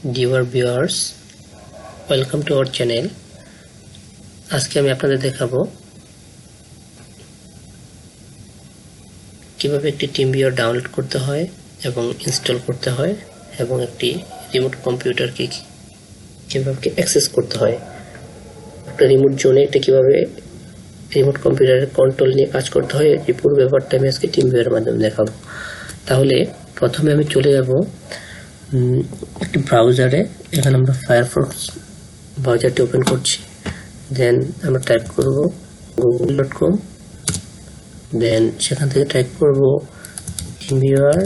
dear viewers, welcome to our channel. আজকে আমি আপনাদের দেখাবো কিভাবে একটি TeamViewer ডাউনলোড করতে হয় এবং ইনস্টল করতে হয় এবং একটি রিমোট কম্পিউটারকে কিভাবে অ্যাক্সেস করতে হয়। একটা রিমোট জোনে এটা কিভাবে রিমোট কম্পিউটারের কন্ট্রোল নিয়ে কাজ করতে হয় এই পুরো ব্যাপারটা আমি আজকে TeamViewer এর মাধ্যমে দেখাবো। তাহলে প্রথমে আমি চলে যাব একটি ব্রাউজারে। এখানে আমরা ফায়ারফক্স ব্রাউজারটি ওপেন করছি। দেন আমরা টাইপ করব google.com। দেন সেখান থেকে টাইপ করব TeamViewer,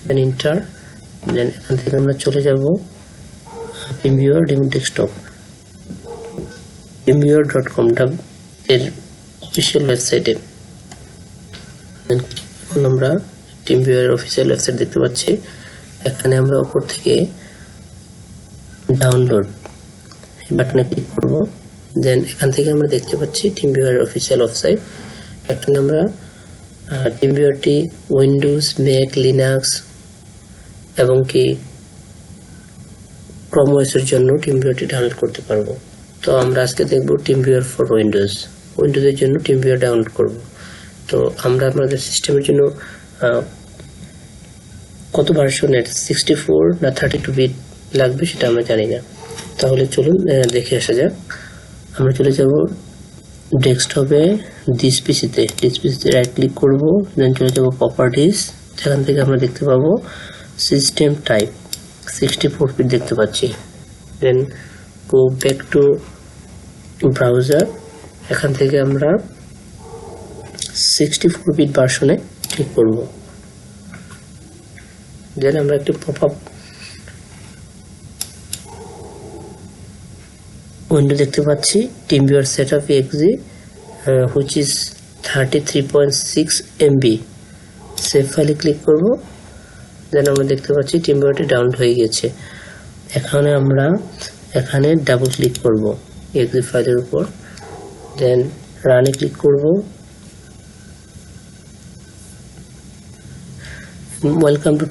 দেন এন্টার। দেন এখান থেকে আমরা চলে যাব TeamViewer রিমোট ডেস্কটপ, TeamViewer.com এর অফিসিয়াল ওয়েবসাইটে। এখন আমরা TeamViewer এর অফিসিয়াল ওয়েবসাইট দেখতে পাচ্ছি। এখানে আমরা উপর থেকে ডাউনলোড এই বাটনে ক্লিক করব। দেন এখান থেকে আমরা দেখতে পাচ্ছি TeamViewer এর অফিসিয়াল ওয়েবসাইট। এখানে আমরা TeamViewerটি উইন্ডোজ, ম্যাক, লিনাক্স এবং কি ক্রোম ওএস-এর জন্য TeamViewerটি ডাউনলোড করতে পারবো। তো আমরা আজকে দেখব TeamViewer ফর উইন্ডোজের জন্য TeamViewer ডাউনলোড করব। তো আমরা আমাদের সিস্টেমের জন্য কত ভার্সনের 64 না 32 বিট লাগবে সেটা আমরা জানি না। তাহলে চলুন দেখে আসা যাক। আমরা চলে যাব ডেস্কটপে, দিস পিসিতে রাইট ক্লিক করব। দেন চলে যাব প্রপার্টিজ। সেখান থেকে আমরা দেখতে পাবো সিস্টেম টাইপ 64 বিট দেখতে পাচ্ছি। দেন গো ব্যাক টু ব্রাউজার। এখান থেকে আমরা 64 বিট ভার্সনে ক্লিক করব। দেন আমরা একটি পপআপ উইন্ডো দেখতে পাচ্ছি, TeamViewer setup exe which is 33.6 MB। Save ফাইলে ক্লিক করব। দেন আমরা দেখতে পাচ্ছি TeamViewerটি ডাউনলোড হয়ে গেছে। আমরা এখানে ডাবল ক্লিক করব exe ফাইলের উপর। দেন রানে ক্লিক করব। ওয়েলকাম টু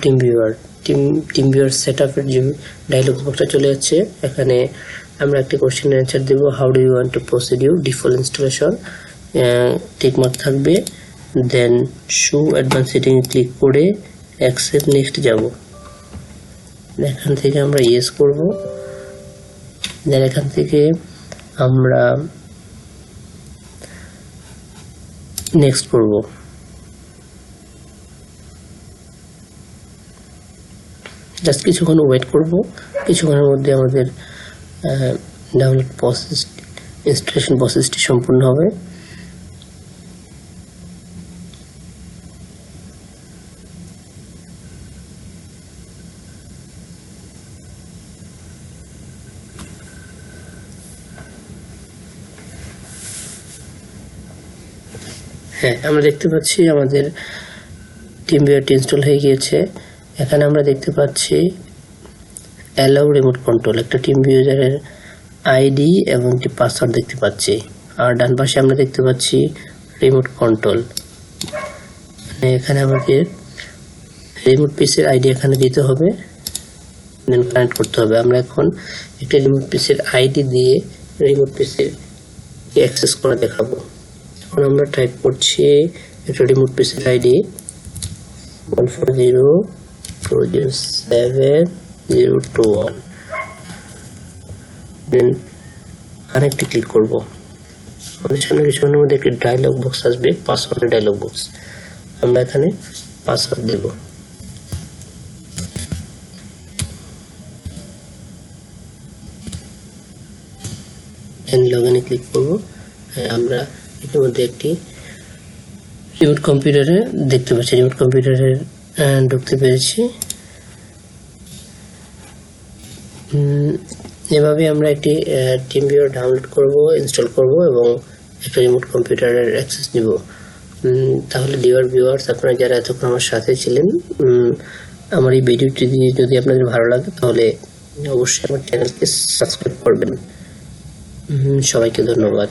TeamViewer সেটআপ এর যে ডায়লগ বক্সটা চলে যাচ্ছে। এখানে আমরা একটা কোশ্চেন অ্যানসার দেব, how do you want to proceed you default installation, tick mark থাকবে। Then show advance setting click করে অ্যাকসেপ্ট নেক্সট যাব। এখান থেকে আমরা ইয়েস করব। দেন এখান থেকে আমরা নেক্সট করব। জাস্ট কিছুক্ষণ ওয়েট করব। কিছুক্ষণের মধ্যে আমাদের ডাউনলোড প্রসেস, ইনস্টলেশন প্রসেসটি সম্পূর্ণ হবে। আমরা দেখতে পাচ্ছি আমাদের TeamViewerটি ইনস্টল হয়ে গিয়েছে। এখানে আমরা দেখতে পাচ্ছি অ্যালাউ রিমোট কন্ট্রোল, একটা TeamViewer-এর আইডি এবং একটি পাসওয়ার্ড দেখতে পাচ্ছি। আর ডান পাশে আমরা দেখতে পাচ্ছি রিমোট কন্ট্রোল। এখানে আমাদের রিমোট পিসির আইডি এখানে দিতে হবে, দেন কানেক্ট করতে হবে। আমরা এখন একটা রিমোট পিসির আইডি দিয়ে রিমোট পিসির অ্যাক্সেস করা দেখাবো। এখন আমরা টাইপ করছি একটা রিমোট পিসির আইডি 140207021। দেন কানেক্টে ক্লিক করব। আমাদের সামনে কিছুক্ষণের মধ্যে একটি ডায়লগ বক্স আসবে, পাসওয়ার্ডের ডায়লগ বক্স। আমরা এখানে পাসওয়ার্ড দেব। দেন লগইনে ক্লিক করব। আমরা ইতিমধ্যে একটি রিমোট কম্পিউটারে দেখতে পাচ্ছি, রিমোট কম্পিউটারে ঢুকতে পেরেছি। এভাবে আমরা একটি TeamViewer ডাউনলোড করব, ইনস্টল করব এবং একটা রিমোট কম্পিউটারের অ্যাক্সেস নিব। তাহলে ডিয়ার ভিউয়ার্স, আপনারা যারা এতক্ষণ আমার সাথে ছিলেন, আমার এই ভিডিওটি যদি আপনাদের ভালো লাগে তাহলে অবশ্যই আমার চ্যানেলকে সাবস্ক্রাইব করবেন। সবাইকে ধন্যবাদ।